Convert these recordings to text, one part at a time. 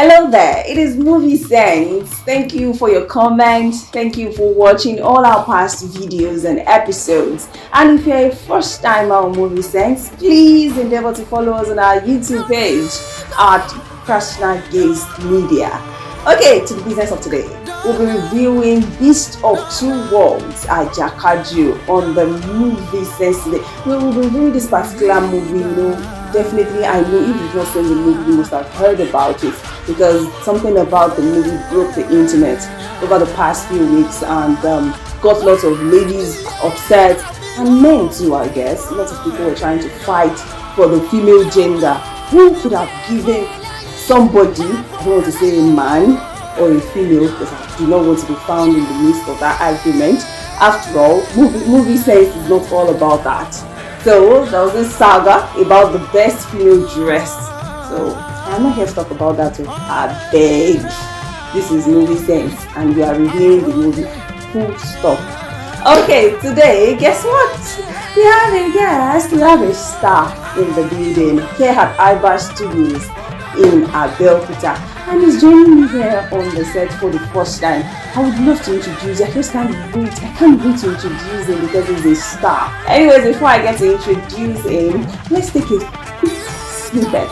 Hello there, it is Movie Sense. Thank you for your comments. Thank you for watching all our past videos and episodes. And if you're a first timer on Movie Sense, please endeavor to follow us on our YouTube page at Personal Gaze Media. Okay, to the business of today. We'll be reviewing Beast of Two Worlds, Ajakaju, on the Movie Sense today. We will be reviewing this particular movie, definitely I know if you've not seen the movie, you must have heard about it, because something about the movie broke the internet over the past few weeks and got lots of ladies upset, and men too, I guess. Lots of people were trying to fight for the female gender. Who could have given somebody, I don't want to say a man or a female, because I do not want to be found in the midst of that argument. After all, movie sense is not all about that. So there was this saga about the best female dress. So I'm not here to talk about that. I beg. This is Movie Sense and we are reviewing the movie. Full stop. Okay, today, guess what? We have a guest, we have a star in the building here at IBAD Studios in Abeokuta, and he's joining me here on the set for the first time. I would love to introduce him. I just can't wait. I can't wait to introduce him because he's a star. Anyways, before I get to introduce him, let's take a quick snippet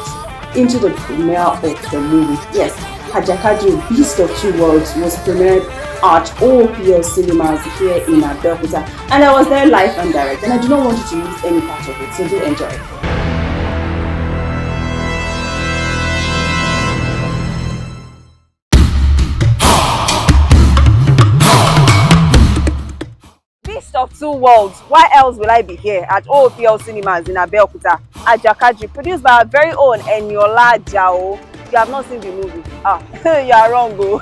into the premiere of the movie. Yes, Ajakaju, Beast of Two Worlds was premiered at OOPL cinemas here in Abeokuta, and I was there live and direct, and I do not want you to miss any part of it, so do enjoy it. Of Two Worlds, why else will I be here at OOPL cinemas in Abeokuta? Ajakaju, produced by our very own Eniola Ajao. You have not seen the movie? You are wrong, go.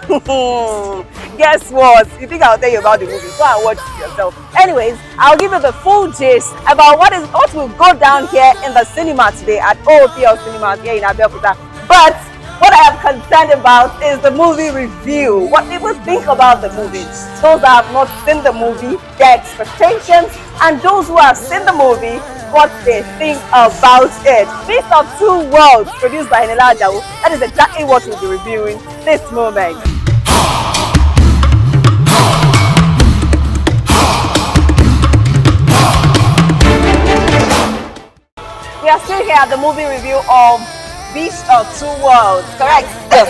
Guess what? You think I'll tell you about the movie? Go and watch it yourself. Anyways, I'll give you the full gist about what will go down here in the cinema today at OOPL cinemas here in Abeokuta. But what I am concerned about is the movie review. What people think about the movie. Those that have not seen the movie, their expectations, and those who have seen the movie, what they think about it. Beast of Two Worlds, produced by Eniola Ajao. That is exactly what we'll be reviewing this moment. We are still here at the movie review of Beast of Two Worlds, correct? Yes.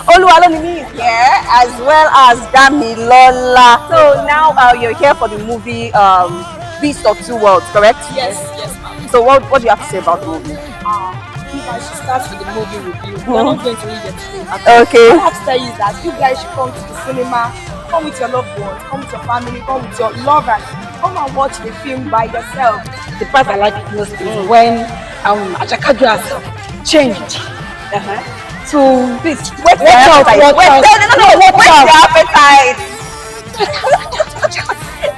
Oluwalonimi is here, as well as Damilola. So now you're here for the movie Beast of Two Worlds, correct? Yes, ma'am. So what do you have to say about the movie? You guys should start with the movie review. We're not going to read it today. Okay. What I have to tell you is that you guys should come to the cinema, come with your loved ones, come with your family, come with your lovers, come and watch the film by yourself. The part I like most is when Ajakaju herself changed to this. What's the appetite?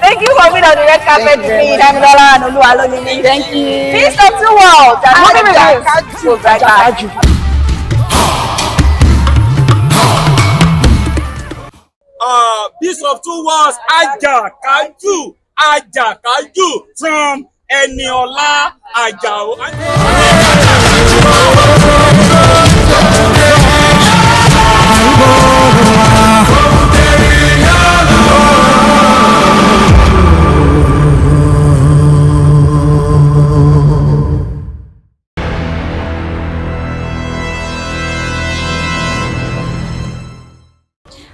Thank you for being on the red carpet with me, Damilola and Oluwalonimi. Thank you. Beast of Two Worlds. Beast of Two Worlds, Ajakaju from Eniola Ajao.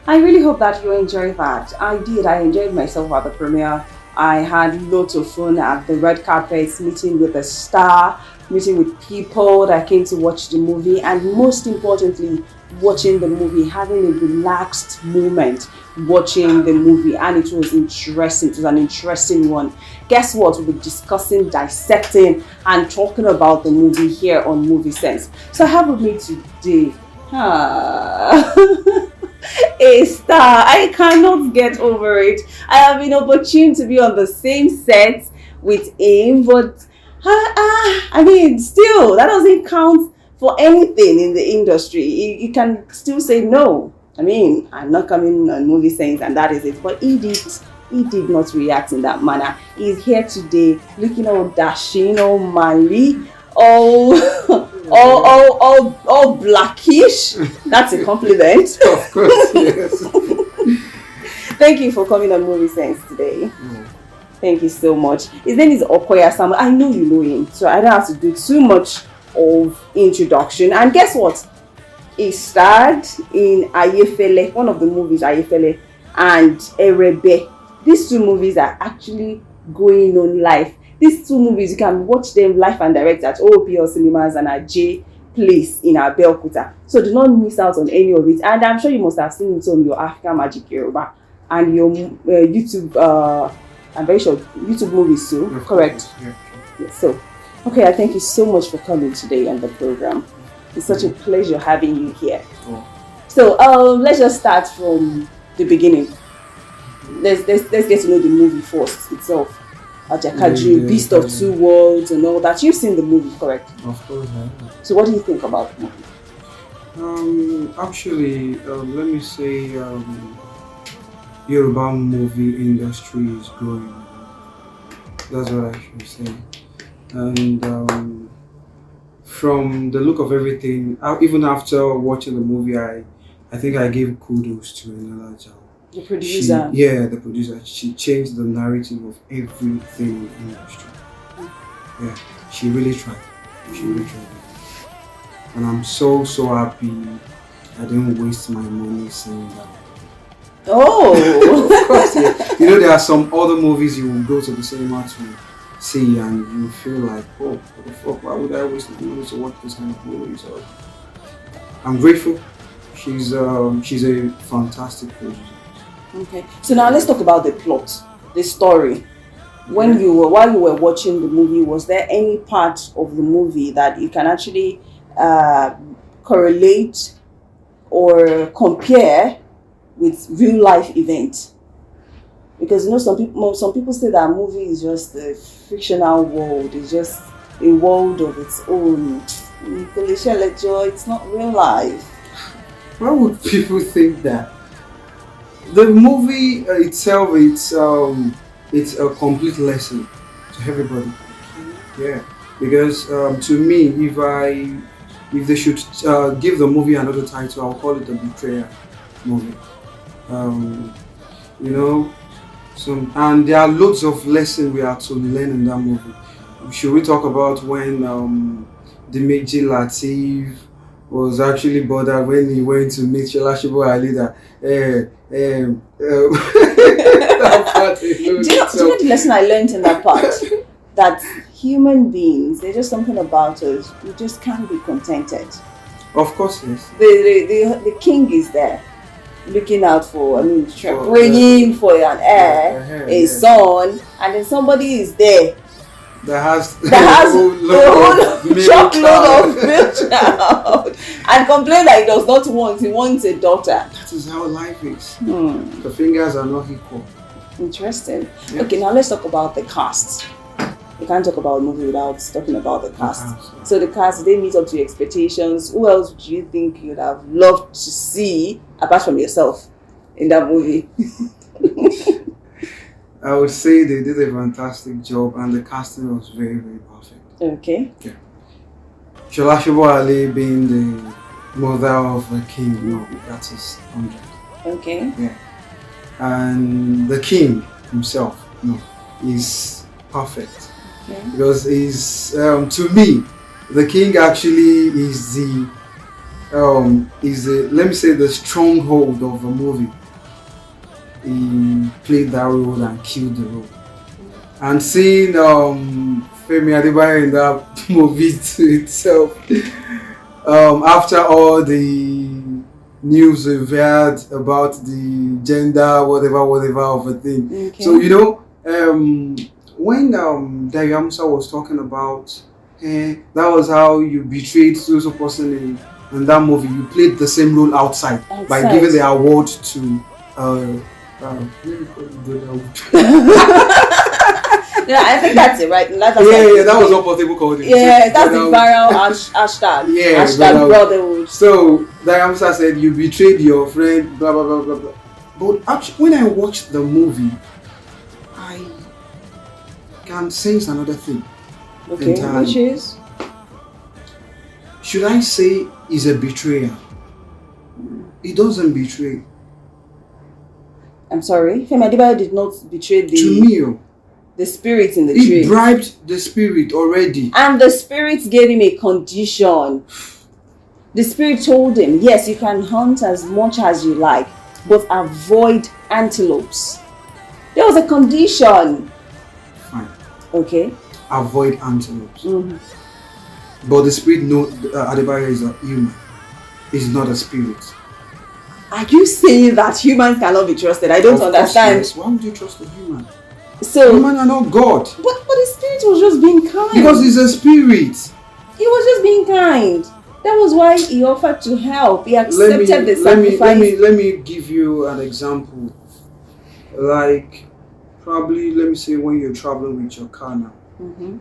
I really hope that you enjoyed that. I did. I enjoyed myself at the premiere. I had lots of fun at the red carpet, meeting with a star, meeting with people that came to watch the movie, and most importantly, watching the movie, having a relaxed moment watching the movie, and it was interesting. It was an interesting one. Guess what? We'll be discussing, dissecting, and talking about the movie here on Movie Sense. So I have with me today a star. I cannot get over it. I have been opportune to be on the same set with him, but I mean, still, that doesn't count for anything in the industry. You can still say no. I mean, I'm not coming on Movie Sense and that is it. But he did not react in that manner. He's here today looking all dashing, all manly, all all blackish. That's a compliment. Of course, yes. Thank you for coming on Movie Sense today. Thank you so much. His name is Okoya Samuel. I know you know him, so I don't have to do too much of introduction. And guess what? He starred in Ayefele, one of the movies, Ayefele, and Erebe. These two movies are actually going on live. These two movies, you can watch them live and direct at OOPL cinemas and Aje Place in Abeokuta. So do not miss out on any of it. And I'm sure you must have seen it on your African Magic Yoruba and your YouTube. I'm very sure YouTube movies too. Of correct? Course, yeah. Yes. So, okay, I thank you so much for coming today on the program. It's such a pleasure having you here. Oh. So, let's just start from the beginning. Let's get to know the movie first itself. Ajakaju, Beast of Two Worlds, and all that. You've seen the movie, correct? Of course, I have. So, what do you think about the movie? Actually, let me say, Yoruba movie industry is growing. That's what I should say. And from the look of everything, even after watching the movie, I think I gave kudos to Eniola Ajao. The producer. The producer. She changed the narrative of everything in the industry. Yeah, she really tried. She really tried. And I'm so happy I didn't waste my money seeing that. Oh! Of course, yeah. You know, there are some other movies you will go to the cinema to see and you feel like, oh, what the fuck, why would I waste my money to watch this kind of movie? So I'm grateful. She's a fantastic producer. Okay. So now let's talk about the plot, the story. While you were watching the movie, was there any part of the movie that you can actually correlate or compare with real life events? Because you know some people say that a movie is just a fictional world, it's just a world of its own. It's not real life. Why would people think that? The movie itself, it's a complete lesson to everybody. Yeah, because to me, if they should give the movie another title, I'll call it the Betrayer movie. You know, and there are loads of lessons we are to learn in that movie. Should we talk about when Dimeji Lateef was actually bothered when he went to meet Sholashibo Ali that that part do you know the lesson I learned in that part? That human beings, there's just something about us, we just can't be contented. Of course, yes. The king is there, looking out for, praying for an heir, a son, and then somebody is there that has a whole truckload of milk child and complain that he does not want, he wants a daughter. That is how life is. The fingers are not equal. Interesting. Yeah. Okay, now let's talk about the cast. You can't talk about a movie without talking about the cast. So the cast, they meet up to your expectations. Who else do you think you'd have loved to see apart from yourself in that movie? I would say they did a fantastic job and the casting was very, very perfect. Okay. Yeah. Sholashibo Ali being the mother of a king, no, that is 100. Okay. Yeah. And the king himself, no, is perfect. Okay. Because he's, to me, the king actually is the let me say, the stronghold of the movie. He played that role and killed the role. And seeing Femi Adebayo in that movie to itself, after all the news we've heard about the gender, whatever of a thing. Okay. So, you know, when DJA Musik was talking about, that was how you betrayed so person in that movie. You played the same role outside. By giving the award to yeah, I think that's it, right? That was what Portable called it. Yeah, that's the viral hashtag. Yeah, hashtag brotherhood. So DJA Musik said you betrayed your friend, blah blah blah blah blah. But actually, when I watched the movie, I can sense another thing. Okay, entirely. which is? should I say is a betrayer? He doesn't betray. I'm sorry. Femi Adebayo did not betray To me, the spirit in the he tree. bribed the spirit already. And the spirit gave him a condition. The spirit told him, yes, you can hunt as much as you like, but avoid antelopes. There was a condition. Fine. Okay. Avoid antelopes. Mm-hmm. But the spirit knows Adebayo is a human. He's not a spirit. Are you saying that humans cannot be trusted? I don't understand. Yes. Why would you trust a human? So Humans are not God. But the spirit was just being kind. Because he's a spirit. He was just being kind. That was why he offered to help. He accepted the sacrifice. Let me give you an example. Like, probably, let me say, when you're traveling with your car now, Mm-hmm.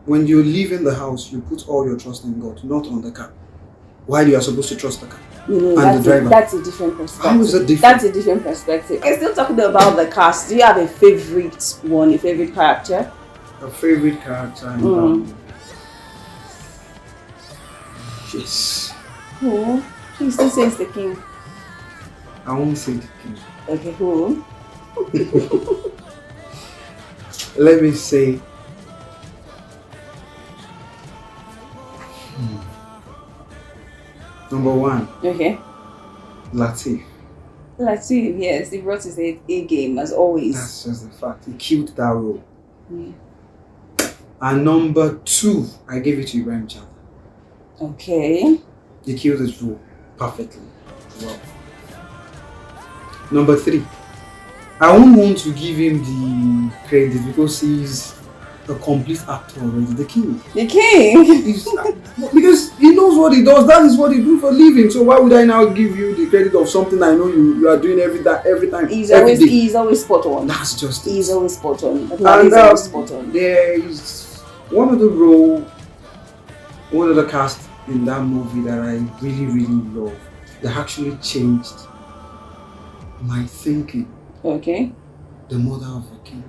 when you're leaving the house, you put all your trust in God, not on the car. While you are supposed to trust the car and the driver. That's a different perspective. How is it different? That's a different perspective. I'm still talking about the cast. Do you have a favorite one, a favorite character? A favorite character in that. Yes. Who? Please don't say it's the king. I won't say the king. Okay, who? Let me say. Number one. Okay. Latif. Latif, yes, he brought his A game as always. That's just the fact. He killed that role. Yeah. And number two, I gave it to Ibrahim Chata. Okay. He killed his role perfectly. Well. Number three, I won't want to give him the credit because he's a complete actor already. The king. The king? Because he knows what he does. That is what he do for a living. So why would I now give you the credit of something I know you are doing every time? He's always spot on. That's just it. He's always spot on. And always spot on. There is one of the cast in that movie that I really, really love. That actually changed my thinking. Okay. The mother of the king,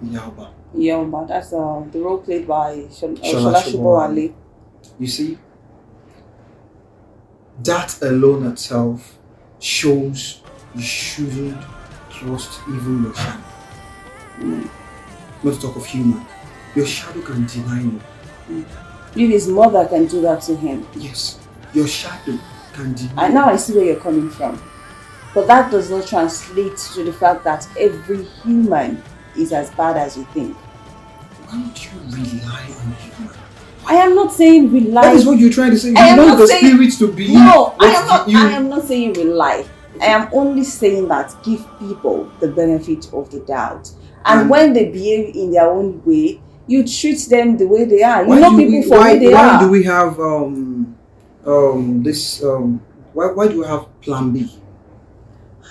Yauba. Yauba, that's the role played by Shola Shobowale. You see, that alone itself shows you shouldn't trust even your shadow. Not to talk of human. Your shadow can deny you. If his mother can do that to him. Yes, your shadow can deny. And now I see where you're coming from. But that does not translate to the fact that every human is as bad as you think. Why would you rely on human? I am not saying rely. That is what you're trying to say. You want the spirits to believe. No, I am not saying rely. I am only saying that give people the benefit of the doubt. And when they behave in their own way, you treat them the way they are. You know people for who they are. Why do we have why do we have plan B?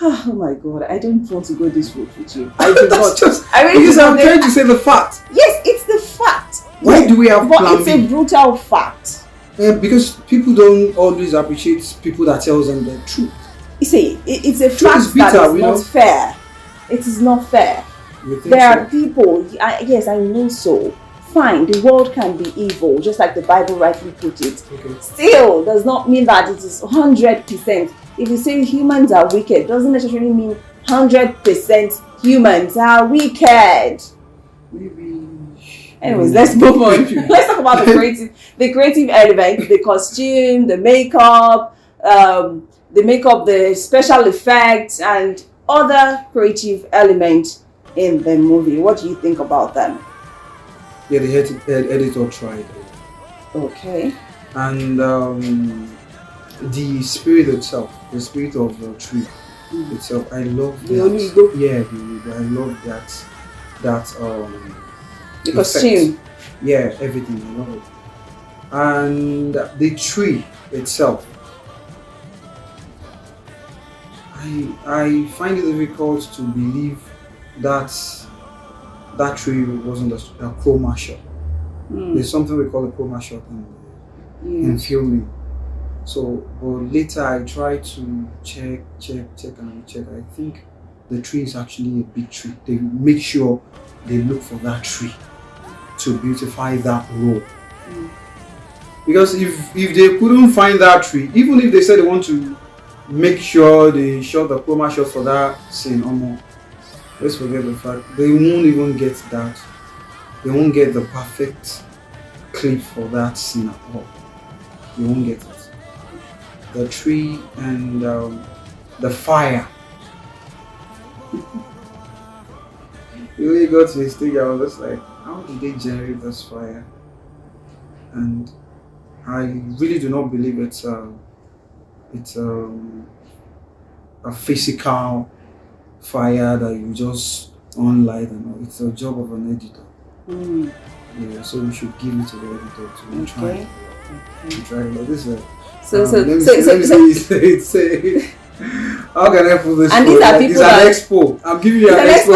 Oh my God, I don't want to go this route with you. I do not. Because I'm trying to say the fact. Yes, it's the fact. Why do we have plan B? But it's a brutal fact. Because people don't always appreciate people that tells them the truth. You see, it's a fact that is not fair. It is not fair. There are people, yes, I know so. Fine, the world can be evil, just like the Bible rightly put it. Okay. Still, does not mean that it is 100%. If you say humans are wicked, doesn't necessarily mean 100% humans are wicked. Maybe. Anyways, let's move on. Let's talk about the creative element, the costume, the makeup, the special effects, and other creative elements in the movie. What do you think about them? Yeah, the editor tried. Okay. And the spirit itself, the spirit of the tree itself, I love that. Yeah, I love that. The costume. Yeah, everything. I love it. And the tree itself, I find it difficult to believe that that tree wasn't a chroma shot. There's something we call a chroma shot in filming. So, but later I tried to check. I think the tree is actually a big tree. They make sure they look for that tree to beautify that role. Because if they couldn't find that tree, even if they said they want to make sure they shot the chroma shot for that scene, let's forget the fact they won't even get that. They won't get the perfect clip for that scene at all. They won't get it. The tree and the fire. You really got to the stage. I was just like, how did they generate this fire? And I really do not believe it's a physical fire that you just on light and all. It's a job of an editor. Yeah, so we should give it to the editor to try. To try. Like this. Let me say. How can I put this? And these are people it's an expo. I'm giving you an expo.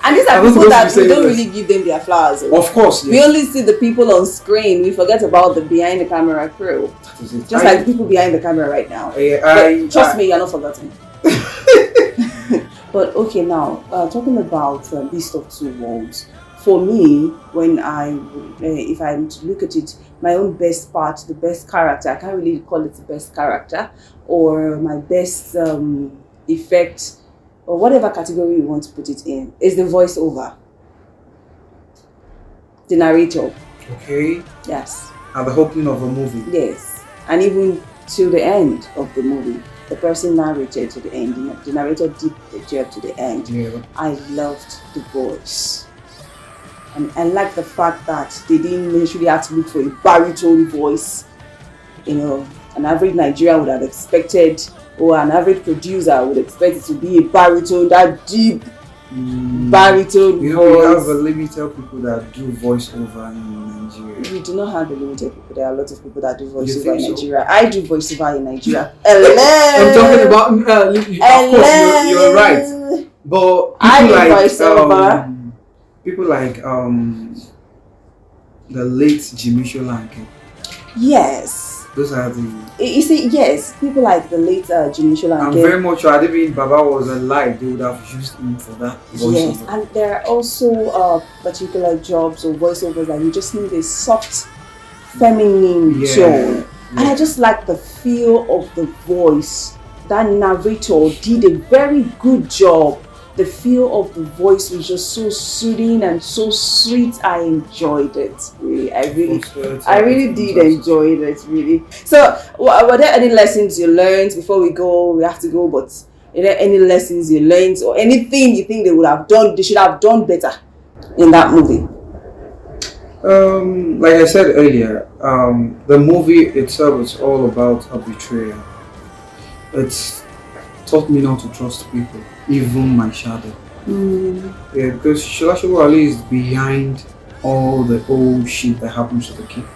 And these are people that we don't really give them their flowers. Of course, yes. We only see the people on screen. We forget about the behind the camera crew. Just like the people behind the camera right now. Trust me, you're not forgotten. But okay, now talking about Beast of Two Worlds. For me, when if I'm to look at it, my own best part, the best character, I can't really call it the best character, or my best effect, or whatever category you want to put it in, is the voiceover. The narrator. Okay. Yes. At the opening of a movie. Yes. And even till the end of the movie. The person narrated to the end. The narrator did the job to the end. Yeah. I loved the voice. And I like the fact that they didn't necessarily have to look for a baritone voice. You know, an average Nigerian would have expected, or an average producer would expect it to be a baritone, that deep baritone voice. We have limited people that do voiceover in Nigeria. We do not have a limited people. There are a lot of people that do voiceover in Nigeria. I do voiceover in Nigeria. I'm talking about, of course, you're right. But I do voiceover. People like the late Jimmy Sholanke. Yes. Those are the. You see, yes, people like the late Jimmy Sholanke. I'm very much sure if Baba was alive, they would have used him for that voiceover. Yes, and there are also particular jobs or voiceovers that you just need a soft, feminine tone. Yeah. And I just like the feel of the voice. That narrator did a very good job. The feel of the voice was just so soothing and so sweet. I enjoyed it. Really, I really did enjoy it. Really. So, were there any lessons you learned before we go? We have to go, but are there any lessons you learned or anything you think they should have done better in that movie? Like I said earlier, the movie itself is all about a betrayal. It's taught me not to trust people. Even my shadow. Yeah, because Shola Ali is behind all the old shit that happens to the king.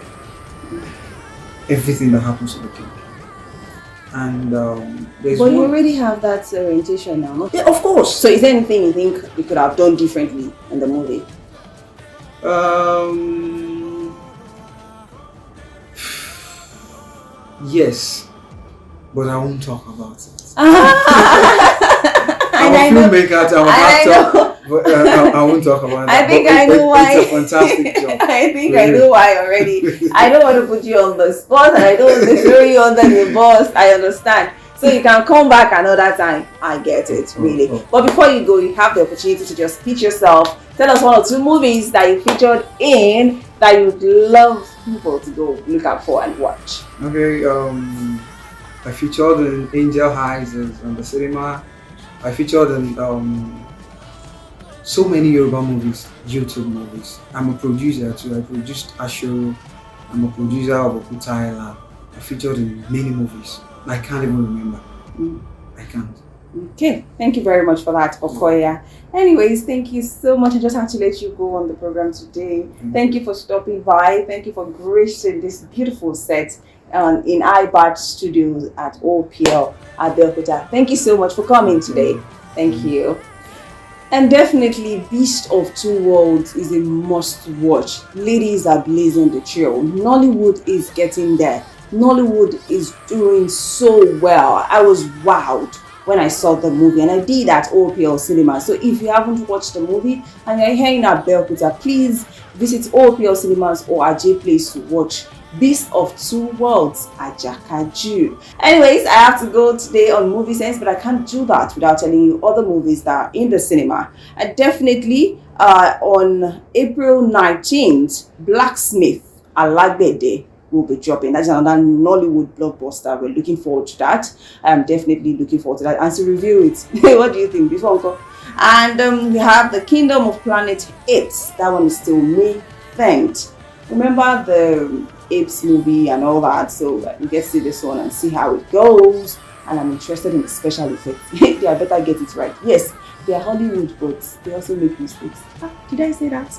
Everything that happens to the king. And but you already have that orientation now, no? Yeah, of course. So is there anything you think you could have done differently in the movie? Yes. But I won't talk about it. I'm a filmmaker, I'm an actor, but I won't talk about that. I think I know why. It's a fantastic job. I think I know why already. I don't want to put you on the spot and I don't want to throw you under the bus. I understand. So you can come back another time. I get it, really. But before you go, you have the opportunity to just pitch yourself. Tell us one or two movies that you featured in that you'd love people to go look out for and watch. Okay, I featured in Angel Eyes on the cinema. I featured in so many Yoruba movies, YouTube movies. I'm a producer too. I produced Asho. I'm a producer of Okoya. I featured in many movies. I can't even remember. I can't. Okay, thank you very much for that, Okoya. Anyways, thank you so much. I just had to let you go on the program today. Thank you for stopping by. Thank you for gracing this beautiful set in IBAD Studios at OOPL Abeokuta. Thank you so much for coming today. Thank you. And definitely Beast of Two Worlds is a must watch. Ladies are blazing the trail. Nollywood is getting there. Nollywood is doing so well. I was wowed when I saw the movie, and I did at OOPL Cinema. So if you haven't watched the movie and you're here in Abeokuta, please visit OOPL Cinemas or Aje Place to watch Beast of Two Worlds, Ajakaju. Anyways, I have to go today on Movie Sense, but I can't do that without telling you other movies that are in the cinema. And definitely on April 19th, Blacksmith, Alagbede will be dropping. That's another Nollywood blockbuster. We're looking forward to that. I'm definitely looking forward to that. And to review it, what do you think before Uncle? And we have The Kingdom of Planet Apes. That one is still May 10th. Remember the Apes movie and all that, so we get to see this one and see how it goes. And I'm interested in the special effects. They better get it right. Yes, they are Hollywood, but they also make mistakes. Did I say that?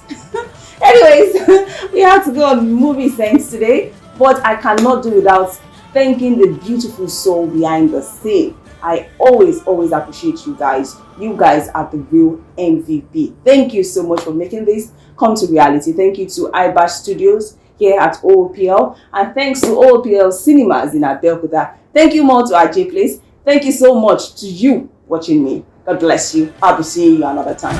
Anyways, we have to go on Movie Sense today, but I cannot do without thanking the beautiful soul behind the scene. I always appreciate you guys. You guys are the real MVP. Thank you so much for making this come to reality. Thank you to IBAD Studios here at OOPL, and thanks to OOPL Cinemas in Abeokuta. Thank you more to Aje Place. Thank you so much to you watching me. God bless you. I'll be seeing you another time.